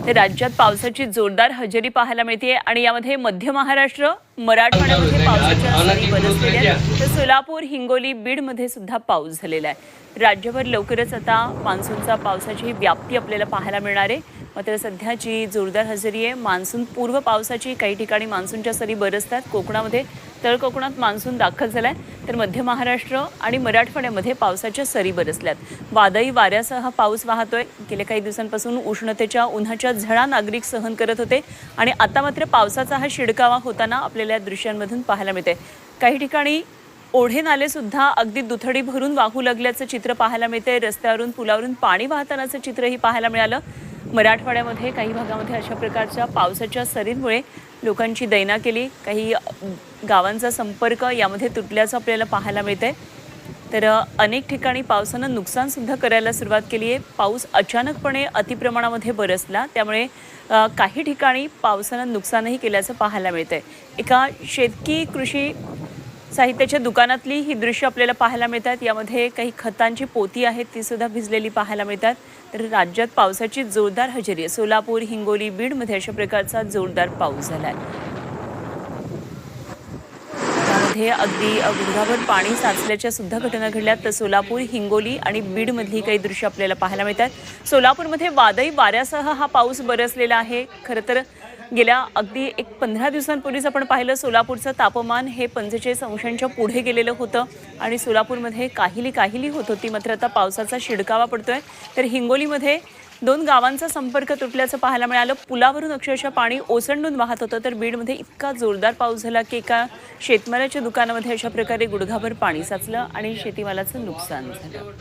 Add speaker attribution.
Speaker 1: तर राज्यात पावसाची जोरदार हजेरी पाहायला मिळते आणि यामध्ये मध्य महाराष्ट्र, मराठवाड्यामध्ये पावसाच्या सरी बरसलेल्या आहेत. तर सोलापूर, हिंगोली, बीडमध्ये सुद्धा पाऊस झालेला आहे. राज्यभर लवकरच आता मान्सूनचा पावसाची व्याप्ती आपल्याला पाहायला मिळणार आहे. मात्र सध्याची जोरदार हजेरी आहे. मान्सून पूर्व पावसाची काही ठिकाणी मान्सूनच्या सरी बरसतात. कोकणामध्ये तळ कोकणात मान्सून दाखल झालाय, तर मध्य महाराष्ट्र आणि मराठवाड्यामध्ये पावसाच्या सरी बरसल्यात. वादळी वाऱ्यासह पाऊस वाहतोय. गेल्या काही दिवसांपासून उष्णतेच्या उन्हाच्या झळा नागरिक सहन करत होते आणि आता मात्र पावसाचा हा शिडकावा होताना आपल्याला या दृश्यांमधून पाहायला मिळते. काही ठिकाणी ओढे नाले सुद्धा अगदी दुथडी भरून वाहू लागल्याचं चित्र पाहायला मिळते. रस्त्यावरून पुलावरून पाणी वाहतानाचं चित्रही पाहायला मिळालं. मराठवाड्यामध्ये काही भागामध्ये अशा प्रकारच्या पावसाच्या सरींमुळे लोकांची दैना केली. काही गावांचा संपर्क यामध्ये तुटल्याचं आपल्याला पाहायला मिळतंय. तर अनेक ठिकाणी पावसानं नुकसान सुद्धा करायला सुरुवात केली आहे. पाऊस अचानकपणे अतिप्रमाणामध्ये बरसला, त्यामुळे काही ठिकाणी पावसानं नुकसानही केल्याचं पाहायला मिळतंय. एका शेतकी कृषी साहित्याच्या दुकानातली ही दृश्य आपल्याला पाहायला मिळतात. यामध्ये काही खतांची पोती आहेत, ती सुद्धा भिजलेली पाहायला मिळतात. तर राज्यात पावसाची जोरदार हजेरी आहे. सोलापूर, हिंगोली, बीडमध्ये अशा प्रकारचा जोरदार पाऊस झाला आहे. त्यामध्ये अगदी गुडघाभर पाणी साचल्याच्या सुद्धा घटना घडल्यात. तर सोलापूर, हिंगोली आणि बीडमधली काही दृश्य आपल्याला पाहायला मिळतात. सोलापूरमध्ये वादळी वाऱ्यासह हा पाऊस बरसलेला आहे. खरं तर गेल्या अगदी 15 दिवसांपूर्वीच आपण पाहिलं, सोलापूरचं तापमान हे 45 अंशांच्या पुढे गेलेलं होतं आणि सोलापूरमध्ये काहिली होत होती. मात्र आता पावसाचा शिडकावा पडतोय. तर हिंगोलीमध्ये 2 गावांचा संपर्क तुटल्याचं पाहायला मिळालं. पुलावरून अक्षरशः पाणी ओसंडून वाहत होतं. तर बीडमध्ये इतका जोरदार पाऊस झाला की एका शेतमालाच्या दुकानामध्ये अशा प्रकारे गुडघाभर पाणी साचलं आणि शेतीमालाचं नुकसान झालं.